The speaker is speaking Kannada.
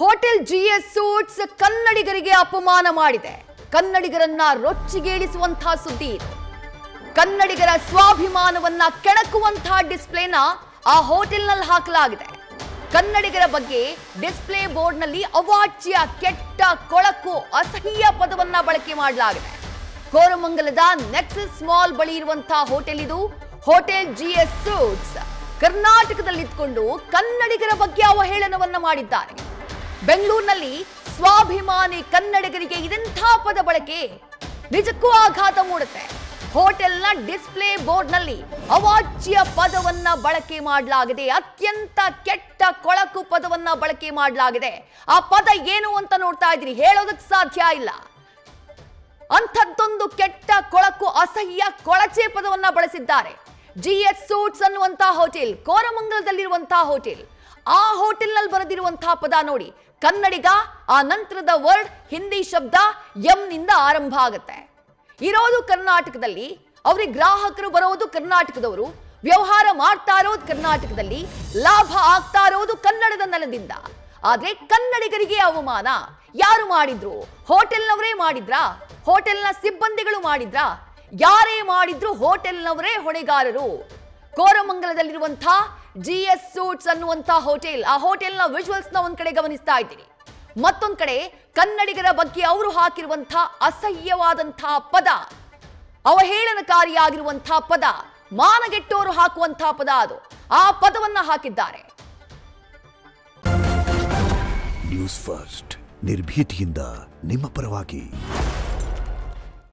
ಹೋಟೆಲ್ ಜಿಎಸ್ ಸೂಟ್ಸ್ ಕನ್ನಡಿಗರಿಗೆ ಅಪಮಾನ ಮಾಡಿದೆ. ಕನ್ನಡಿಗರನ್ನ ರೊಚ್ಚಿಗೇಳಿಸುವಂತಹ ಸುದ್ದಿ ಇದು. ಕನ್ನಡಿಗರ ಸ್ವಾಭಿಮಾನವನ್ನ ಕೆಣಕುವಂತಹ ಡಿಸ್ಪ್ಲೇನ ಆ ಹೋಟೆಲ್ನಲ್ಲಿ ಹಾಕಲಾಗಿದೆ. ಕನ್ನಡಿಗರ ಬಗ್ಗೆ ಡಿಸ್ಪ್ಲೇ ಬೋರ್ಡ್ನಲ್ಲಿ ಅವಾಚ್ಯ, ಕೆಟ್ಟ, ಕೊಳಕು, ಅಸಹ್ಯ ಪದವನ್ನ ಬಳಕೆ ಮಾಡಲಾಗಿದೆ. ಕೋರಮಂಗಲದ ನೆಕ್ಸಸ್ ಮಾಲ್ ಬಳಿ ಇರುವಂತಹ ಹೋಟೆಲ್ ಇದು. ಹೋಟೆಲ್ ಜಿಎಸ್ ಸೂಟ್ಸ್ ಕರ್ನಾಟಕದಲ್ಲಿದ್ದುಕೊಂಡು ಕನ್ನಡಿಗರ ಬಗ್ಗೆ ಅವಹೇಳನವನ್ನ ಮಾಡಿದ್ದಾರೆ. ಬೆಂಗಳೂರಿನಲ್ಲಿ ಸ್ವಾಭಿಮಾನಿ ಕನ್ನಡಿಗರಿಗೆ ಇದೆಂಥ ಪದ ಬಳಕೆ, ನಿಜಕ್ಕೂ ಆಘಾತ ಮೂಡುತ್ತೆ. ಹೋಟೆಲ್ನ ಡಿಸ್ಪ್ಲೇ ಬೋರ್ಡ್ನಲ್ಲಿ ಅವಾಚ್ಯ ಪದವನ್ನ ಬಳಕೆ ಮಾಡಲಾಗಿದೆ. ಅತ್ಯಂತ ಕೆಟ್ಟ, ಕೊಳಕು ಪದವನ್ನ ಬಳಕೆ ಮಾಡಲಾಗಿದೆ. ಆ ಪದ ಏನು ಅಂತ ನೋಡ್ತಾ ಇದ್ರಿ, ಹೇಳೋದಕ್ಕೆ ಸಾಧ್ಯ ಇಲ್ಲ. ಅಂಥದ್ದೊಂದು ಕೆಟ್ಟ, ಕೊಳಕು, ಅಸಹ್ಯ, ಕೊಳಚೆ ಪದವನ್ನ ಬಳಸಿದ್ದಾರೆ. ಜಿಎಸ್ ಸೂಟ್ಸ್ ಅನ್ನುವಂತಹ ಹೋಟೆಲ್, ಕೋರಮಂಗಲದಲ್ಲಿರುವಂತಹ ಹೋಟೆಲ್. ಆ ಹೋಟೆಲ್ನಲ್ಲಿ ಬರೆದಿರುವಂತಹ ಪದ ನೋಡಿ, ಕನ್ನಡಿಗ, ಆ ನಂತರದ ವರ್ಡ್ ಹಿಂದಿ ಶಬ್ದ ಎಂ ನಿಂದ ಆರಂಭ ಆಗುತ್ತೆ. ಇರೋದು ಕರ್ನಾಟಕದಲ್ಲಿ, ಅವ್ರಿಗೆ ಗ್ರಾಹಕರು ಬರೋದು ಕರ್ನಾಟಕದವರು, ವ್ಯವಹಾರ ಮಾಡ್ತಾ ಇರೋದು ಕರ್ನಾಟಕದಲ್ಲಿ, ಲಾಭ ಆಗ್ತಾ ಇರೋದು ಕನ್ನಡದ ನೆಲದಿಂದ. ಆದ್ರೆ ಕನ್ನಡಿಗರಿಗೆ ಅವಮಾನ ಯಾರು ಮಾಡಿದ್ರು? ಹೋಟೆಲ್ನವರೇ ಮಾಡಿದ್ರಾ? ಹೋಟೆಲ್ನ ಸಿಬ್ಬಂದಿಗಳು ಮಾಡಿದ್ರಾ? ಯಾರೇ ಮಾಡಿದ್ರು ಹೋಟೆಲ್ನವರೇ ಹೊಣೆಗಾರರು. ಕೋರಮಂಗಲದಲ್ಲಿರುವಂತಹ ಜಿಎಸ್ ಸೂಟ್ಸ್ ಅನ್ನುವಂತಹ ಹೋಟೆಲ್, ಆ ಹೋಟೆಲ್ನ ವಿಜುವಲ್ಸ್ ನ ಒಂದ್ ಕಡೆ ಗಮನಿಸ್ತಾ ಇದ್ದೀರಿ. ಮತ್ತೊಂದ್ ಕಡೆ ಕನ್ನಡಿಗರ ಬಗ್ಗೆ ಅವರು ಹಾಕಿರುವಂತಹ ಅಸಹ್ಯವಾದಂತಹ ಪದ, ಅವಹೇಳನಕಾರಿಯಾಗಿರುವಂತಹ ಪದ, ಮಾನಗೆಟ್ಟೋರು ಹಾಕುವಂತಹ ಪದ ಅದು. ಆ ಪದವನ್ನ ಹಾಕಿದ್ದಾರೆ. ನ್ಯೂಸ್ ಫಸ್ಟ್, ನಿರ್ಭೀತಿಯಿಂದ ನಿಮ್ಮ ಪರವಾಗಿ.